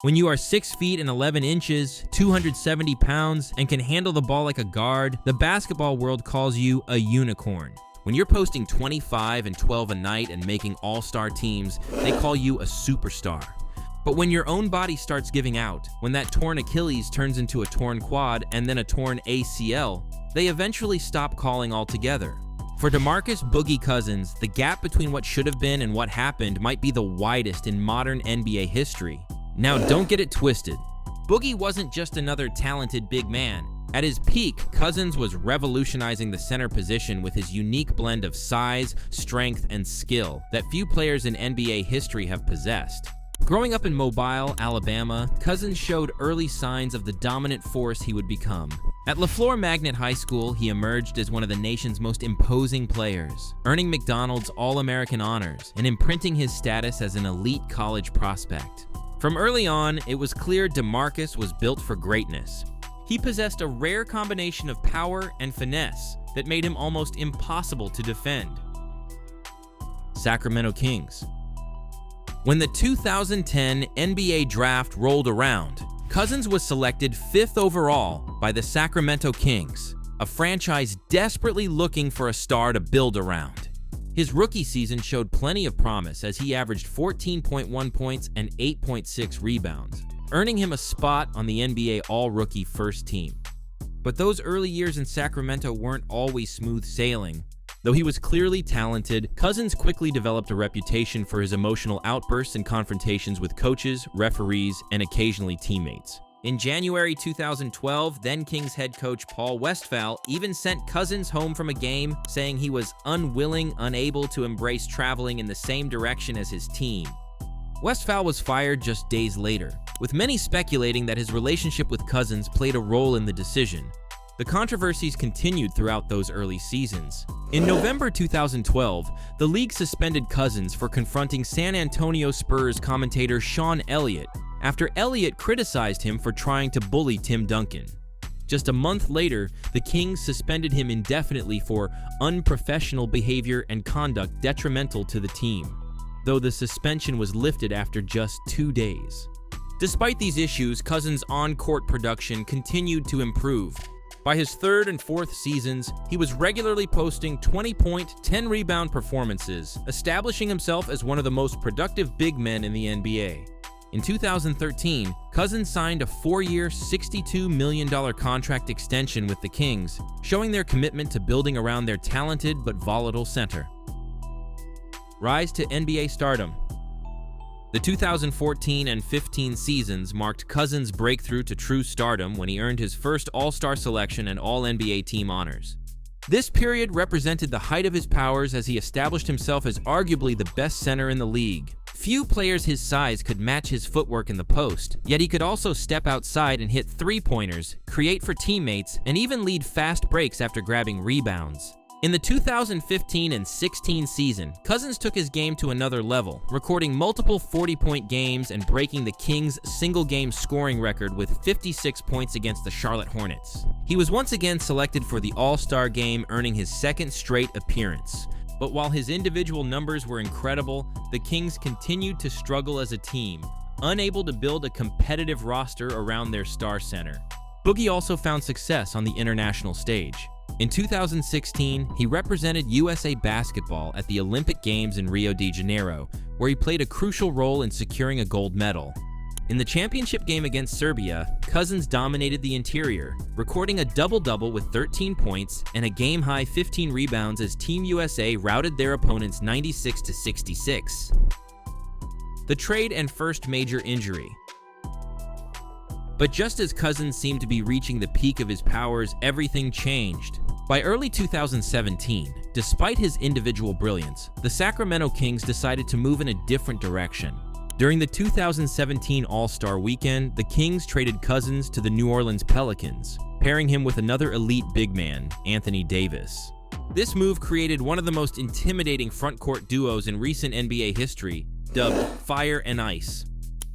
When you are 6 feet and 11 inches, 270 pounds, and can handle the ball like a guard, the basketball world calls you a unicorn. When you're posting 25 and 12 a night and making all-star teams, they call you a superstar. But when your own body starts giving out, when that torn Achilles turns into a torn quad and then a torn ACL, they eventually stop calling altogether. For DeMarcus Boogie Cousins, the gap between what should have been and what happened might be the widest in modern NBA history. Now, don't get it twisted. Boogie wasn't just another talented big man. At his peak, Cousins was revolutionizing the center position with his unique blend of size, strength, and skill that few players in NBA history have possessed. Growing up in Mobile, Alabama, Cousins showed early signs of the dominant force he would become. At LaFleur Magnet High School, he emerged as one of the nation's most imposing players, earning McDonald's All-American honors and imprinting his status as an elite college prospect. From early on, it was clear DeMarcus was built for greatness. He possessed a rare combination of power and finesse that made him almost impossible to defend. Sacramento Kings. When the 2010 NBA draft rolled around, Cousins was selected 5th overall by the Sacramento Kings, a franchise desperately looking for a star to build around. His rookie season showed plenty of promise as he averaged 14.1 points and 8.6 rebounds, earning him a spot on the NBA All-Rookie First Team. But those early years in Sacramento weren't always smooth sailing. Though he was clearly talented, Cousins quickly developed a reputation for his emotional outbursts and confrontations with coaches, referees, and occasionally teammates. In January 2012, then Kings head coach Paul Westphal even sent Cousins home from a game, saying he was unable to embrace traveling in the same direction as his team. Westphal was fired just days later, with many speculating that his relationship with Cousins played a role in the decision. The controversies continued throughout those early seasons. In November 2012, the league suspended Cousins for confronting San Antonio Spurs commentator Sean Elliott after Elliott criticized him for trying to bully Tim Duncan. Just a month later, the Kings suspended him indefinitely for unprofessional behavior and conduct detrimental to the team, though the suspension was lifted after just 2 days. Despite these issues, Cousins' on-court production continued to improve. By his 3rd and 4th seasons, he was regularly posting 20-point, 10-rebound performances, establishing himself as one of the most productive big men in the NBA. In 2013, Cousins signed a 4-year, $62 million contract extension with the Kings, showing their commitment to building around their talented but volatile center. Rise to NBA stardom. The 2014 and 15 seasons marked Cousins' breakthrough to true stardom when he earned his first All-Star selection and All-NBA team honors. This period represented the height of his powers as he established himself as arguably the best center in the league. Few players his size could match his footwork in the post, yet he could also step outside and hit three-pointers, create for teammates, and even lead fast breaks after grabbing rebounds. In the 2015 and 16 season, Cousins took his game to another level, recording multiple 40-point games and breaking the Kings' single-game scoring record with 56 points against the Charlotte Hornets. He was once again selected for the All-Star game, earning his 2nd straight appearance. But while his individual numbers were incredible, the Kings continued to struggle as a team, unable to build a competitive roster around their star center. Boogie also found success on the international stage. In 2016, he represented USA Basketball at the Olympic Games in Rio de Janeiro, where he played a crucial role in securing a gold medal. In the championship game against Serbia, Cousins dominated the interior, recording a double-double with 13 points and a game-high 15 rebounds as Team USA routed their opponents 96-66. The trade and first major injury. But just as Cousins seemed to be reaching the peak of his powers, everything changed. By early 2017, despite his individual brilliance, the Sacramento Kings decided to move in a different direction. During the 2017 All-Star Weekend, the Kings traded Cousins to the New Orleans Pelicans, pairing him with another elite big man, Anthony Davis. This move created one of the most intimidating front-court duos in recent NBA history, dubbed Fire and Ice.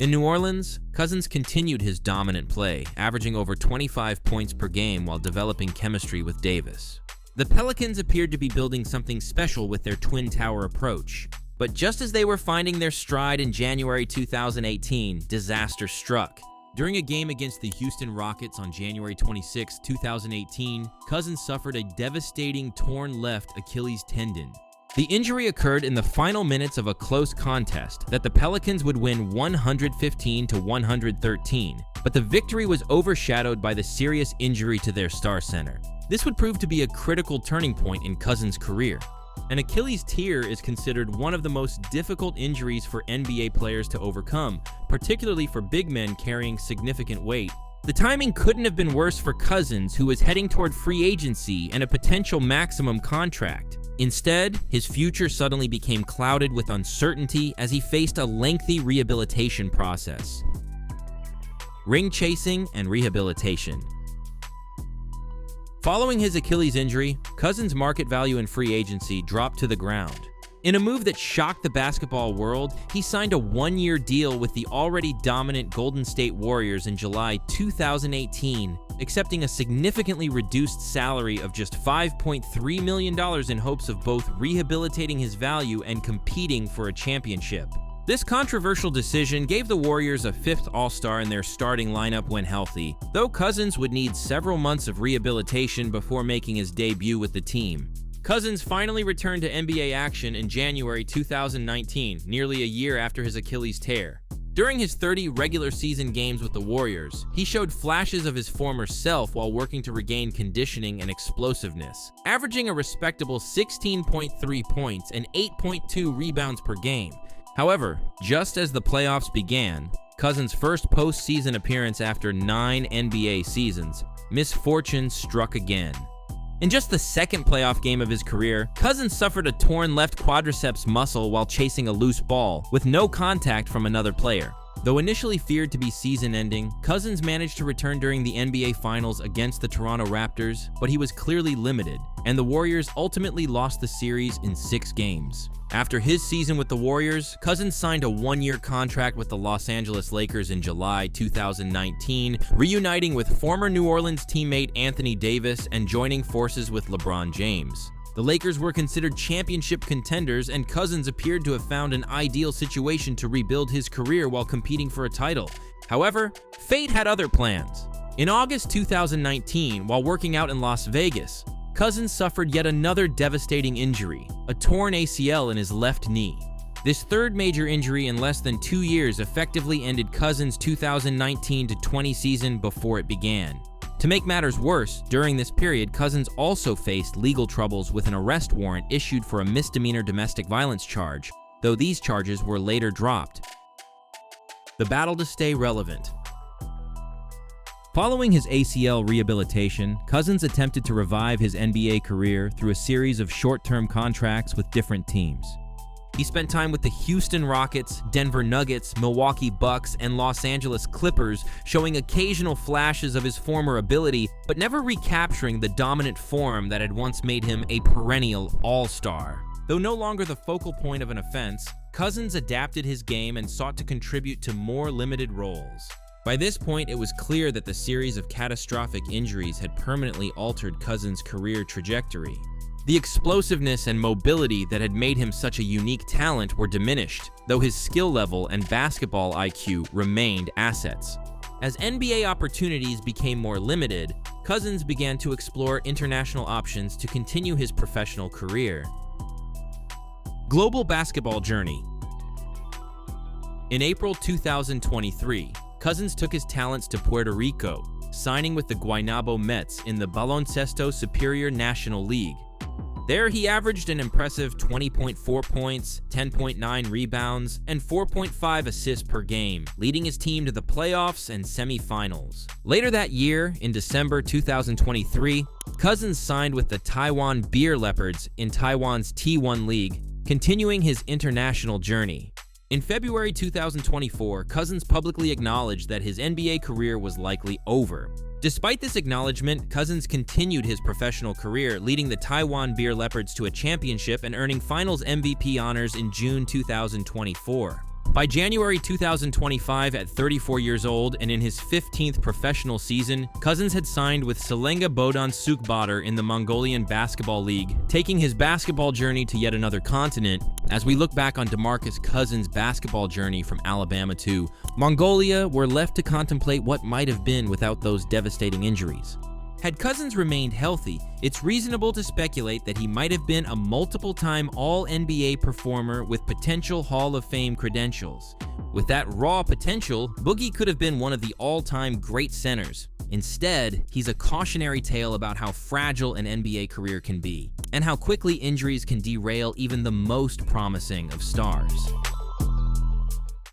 In New Orleans, Cousins continued his dominant play, averaging over 25 points per game while developing chemistry with Davis. The Pelicans appeared to be building something special with their Twin Tower approach. But just as they were finding their stride in January 2018, disaster struck. During a game against the Houston Rockets on January 26, 2018, Cousins suffered a devastating torn left Achilles tendon. The injury occurred in the final minutes of a close contest that the Pelicans would win 115-113, but the victory was overshadowed by the serious injury to their star center. This would prove to be a critical turning point in Cousins' career. An Achilles tear is considered one of the most difficult injuries for NBA players to overcome, particularly for big men carrying significant weight. The timing couldn't have been worse for Cousins, who was heading toward free agency and a potential maximum contract. Instead, his future suddenly became clouded with uncertainty as he faced a lengthy rehabilitation process. Ring chasing and rehabilitation. Following his Achilles injury, Cousins' market value in free agency dropped to the ground. In a move that shocked the basketball world, he signed a one-year deal with the already dominant Golden State Warriors in July 2018, accepting a significantly reduced salary of just $5.3 million in hopes of both rehabilitating his value and competing for a championship. This controversial decision gave the Warriors a fifth All-Star in their starting lineup when healthy, though Cousins would need several months of rehabilitation before making his debut with the team. Cousins finally returned to NBA action in January 2019, nearly a year after his Achilles tear. During his 30 regular season games with the Warriors, he showed flashes of his former self while working to regain conditioning and explosiveness, averaging a respectable 16.3 points and 8.2 rebounds per game. However, just as the playoffs began, Cousins' first postseason appearance after 9 NBA seasons, misfortune struck again. In just the second playoff game of his career, Cousins suffered a torn left quadriceps muscle while chasing a loose ball, with no contact from another player. Though initially feared to be season-ending, Cousins managed to return during the NBA Finals against the Toronto Raptors, but he was clearly limited, and the Warriors ultimately lost the series in 6 games. After his season with the Warriors, Cousins signed a one-year contract with the Los Angeles Lakers in July 2019, reuniting with former New Orleans teammate Anthony Davis and joining forces with LeBron James. The Lakers were considered championship contenders, and Cousins appeared to have found an ideal situation to rebuild his career while competing for a title. However, fate had other plans. In August 2019, while working out in Las Vegas, Cousins suffered yet another devastating injury, a torn ACL in his left knee. This third major injury in less than 2 years effectively ended Cousins' 2019-20 season before it began. To make matters worse, during this period, Cousins also faced legal troubles with an arrest warrant issued for a misdemeanor domestic violence charge, though these charges were later dropped. The battle to stay relevant. Following his ACL rehabilitation, Cousins attempted to revive his NBA career through a series of short-term contracts with different teams. He spent time with the Houston Rockets, Denver Nuggets, Milwaukee Bucks, and Los Angeles Clippers, showing occasional flashes of his former ability, but never recapturing the dominant form that had once made him a perennial all-star. Though no longer the focal point of an offense, Cousins adapted his game and sought to contribute to more limited roles. By this point, it was clear that the series of catastrophic injuries had permanently altered Cousins' career trajectory. The explosiveness and mobility that had made him such a unique talent were diminished, though his skill level and basketball IQ remained assets. As NBA opportunities became more limited, Cousins began to explore international options to continue his professional career. Global basketball journey. In April 2023, Cousins took his talents to Puerto Rico, signing with the Guaynabo Mets in the Baloncesto Superior National League. There, he averaged an impressive 20.4 points, 10.9 rebounds, and 4.5 assists per game, leading his team to the playoffs and semifinals. Later that year, in December 2023, Cousins signed with the Taiwan Beer Leopards in Taiwan's T1 League, continuing his international journey. In February 2024, Cousins publicly acknowledged that his NBA career was likely over. Despite this acknowledgement, Cousins continued his professional career, leading the Taiwan Beer Leopards to a championship and earning Finals MVP honors in June 2024. By January 2025, at 34 years old and in his 15th professional season, Cousins had signed with Selenga Bodan Sukbatar in the Mongolian Basketball League, taking his basketball journey to yet another continent. As we look back on DeMarcus Cousins' basketball journey from Alabama to Mongolia, we're left to contemplate what might have been without those devastating injuries. Had Cousins remained healthy, it's reasonable to speculate that he might have been a multiple-time All-NBA performer with potential Hall of Fame credentials. With that raw potential, Boogie could have been one of the all-time great centers. Instead, he's a cautionary tale about how fragile an NBA career can be, and how quickly injuries can derail even the most promising of stars.